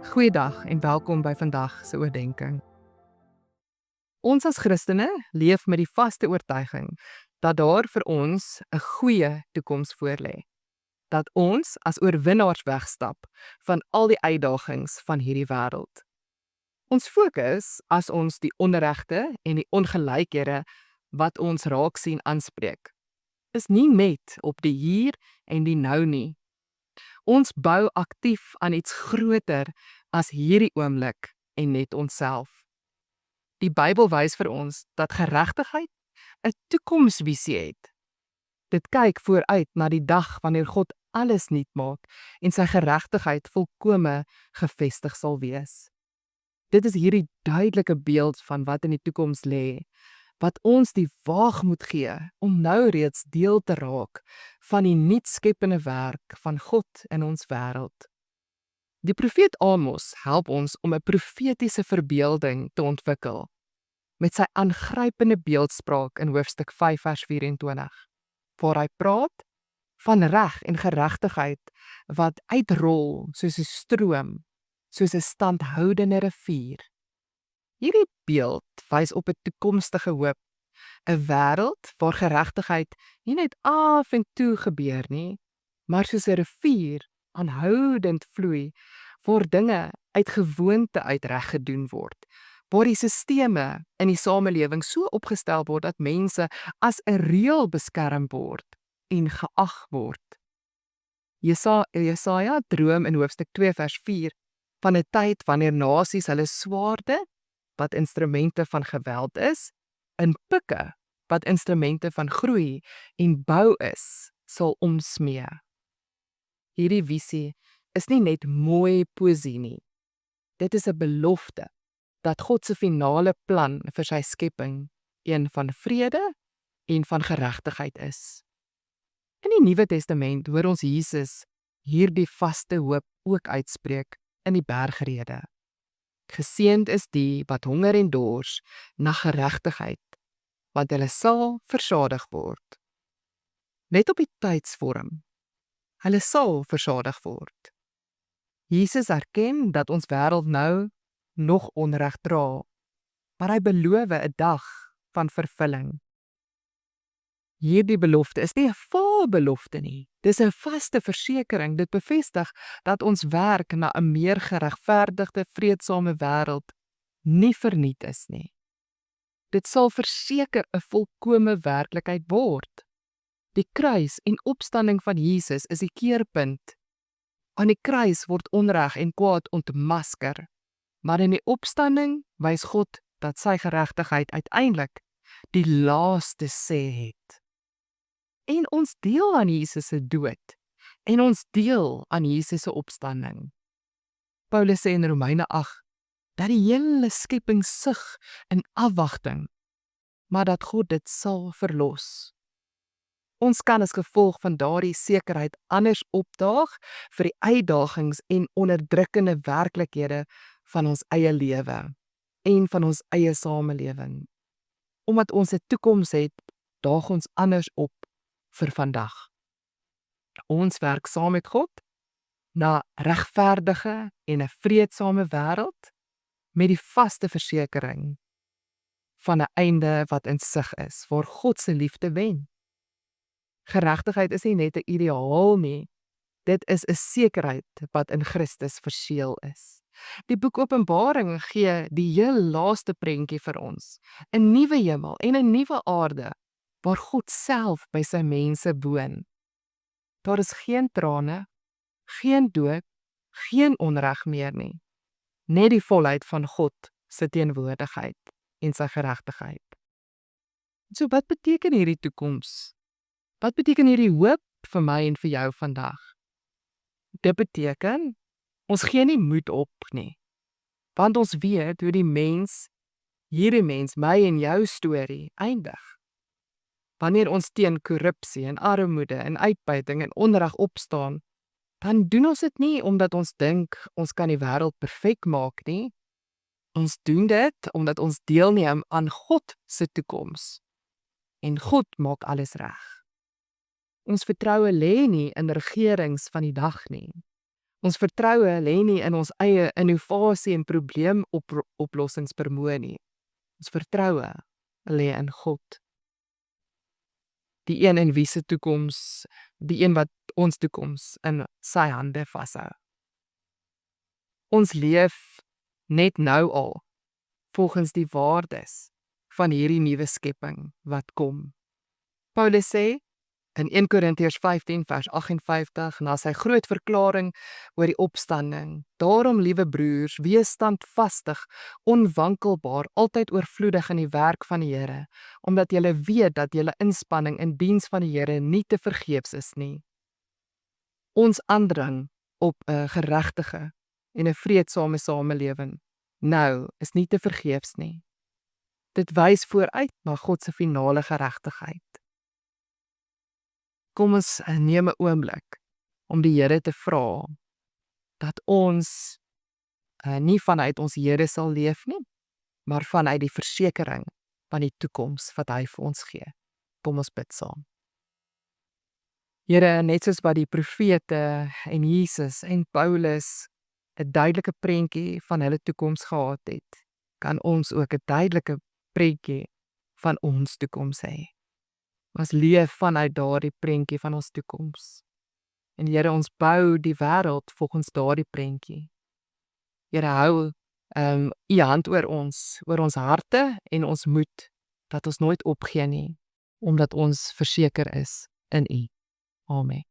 Goeiedag en welkom by vandag se oordeenking. Ons as Christene leef met die vaste oortuiging dat daar vir ons 'n goeie toekoms voorlê. Dat ons as oorwinnaars wegstap van al die uitdagings van hierdie wêreld. Ons fokus as ons die onregte en die ongelykhede wat ons raak sien aanspreek, is nie net op die hier en die nou nie. Ons bou aktief aan iets groter as hierdie oomblik en net onsself. Die Bybel wys vir ons dat geregtigheid 'n toekomsvisie het. Dit kyk vooruit na die dag wanneer God alles nuut maak en sy geregtigheid volkome gevestig sal wees. Dit is hierdie duidelike beeld van wat in die toekoms lê, wat ons die waagmoed gee om nou reeds deel te raak van die nuutskepende werk van God in ons wêreld. Die profeet Amos help ons om 'n profetiese verbeelding te ontwikkel met sy aangrypende beeldspraak in hoofstuk 5 vers 24, waar hy praat van reg en geregtigheid wat uitrol soos 'n stroom, soos 'n standhoudende rivier. Hierdie beeld wys op 'n toekomstige hoop, 'n wêreld waar geregtigheid nie net af en toe gebeur nie, maar soos 'n rivier aanhoudend vloei, waar dinge uit gewoonte uit reg gedoen word, waar die sisteme in die samelewing so opgestel word dat mense as 'n reël beskerm word en geag word. Jesaja droom in hoofstuk 2 vers 4 van 'n tyd wanneer nasies hulle swaarde, wat instrumente van geweld is, in pikke, wat instrumente van groei en bou is, sal omsmee. Hierdie visie is nie net mooi poesie nie. Dit is 'n belofte dat God se finale plan vir sy skepping een van vrede en van geregtigheid is. In die Nuwe Testament hoor ons Jesus hierdie vaste hoop ook uitspreek in die Bergrede. Geseënd is die wat honger en dors na geregtigheid, want hulle sal versadig word. Let op die tydsvorm. Hulle sal versadig word. Jesus erken dat ons wêreld nou nog onreg dra, maar hy beloof 'n dag van vervulling. Hierdie belofte is nie 'n voorbelofte nie. Dis 'n vaste versekering. Dit bevestig dat ons werk na 'n meer geregverdigde, vreedsame wêreld nie verniet is nie. Dit sal verseker 'n volkomme werklikheid word. Die kruis en opstanding van Jesus is die keerpunt. Aan die kruis word onreg en kwaad ontmasker, maar in die opstanding wys God dat sy geregtigheid uiteindelik die laaste sê het. En ons deel aan Jesus se dood en ons deel aan Jesus se opstanding. Paulus sê in Romeine 8 dat die hele skepping sug in afwagting, maar dat God dit sal verlos. Ons kan as gevolg van daardie sekerheid anders opdaag vir die uitdagings en onderdrukkende werklikhede van ons eie lewe en van ons eie samelewing. Omdat ons 'n toekoms het, daag ons anders op vir vandag. Ons werk saam met God na regverdige en 'n vreedsame wêreld met die vaste versekering van 'n einde wat in sig is, waar God se liefde wen. Geregtigheid is nie net 'n ideaal nie, dit is 'n sekerheid wat in Christus verseël is. Die boek Openbaring gee die heel laaste prentjie vir ons, 'n nuwe hemel en 'n nuwe aarde, waar God self by sy mense woon. Daar is geen trane, geen dood, geen onreg meer nie, net die volheid van God se teenwoordigheid en sy geregtigheid. So wat beteken hierdie toekoms? Wat beteken hierdie hoop vir my en vir jou vandag? Dit beteken, ons gee nie moed op nie, want ons weet hoe hierdie mens, my en jou storie, eindig. Wanneer ons teen korrupsie en armoede en uitbuiting en onreg opstaan, dan doen ons dit nie omdat ons dink ons kan die wêreld perfek maak nie. Ons doen dit omdat ons deelneem aan God se toekoms. En God maak alles reg. Ons vertroue lê nie in regerings van die dag nie, Ons vertroue lê nie in ons eie innovasie en probleemoplossingsvermoë nie. Ons vertroue lê in God. Die een in wie se toekoms, die een wat ons toekoms in sy hande vashou. Ons leef net nou al volgens die waardes van hierdie nuwe skepping wat kom. Paulus sê in 1 Korintiërs 15 vers 58 na sy groot verklaring oor die opstanding: Daarom, liewe broers, wees standvastig, onwankelbaar, altyd oorvloedig in die werk van die Here, omdat julle weet dat julle inspanning in diens van die Here nie te vergeefs is nie. Ons aandring op 'n geregtige en 'n vreedsame samelewing nou is nie te vergeefs nie. Dit wys vooruit na God se finale geregtigheid. Kom ons neem 'n oomblik om die Here te vra dat ons nie vanuit ons Here sal leef nie, maar vanuit die versekering van die toekoms wat hy vir ons gee. Kom ons bid saam. Here, net soos wat die profete en Jesus en Paulus 'n duidelike prentjie van hulle toekoms gehad het, kan ons ook 'n duidelike prentjie van ons toekoms hê. Ons leef vanuit daardie prentjie van ons toekoms. En Here, ons bou die wêreld volgens daardie prentjie. Here, hou U hand oor ons harte en ons moed, dat ons nooit opgee nie, omdat ons verseker is in U. Amen.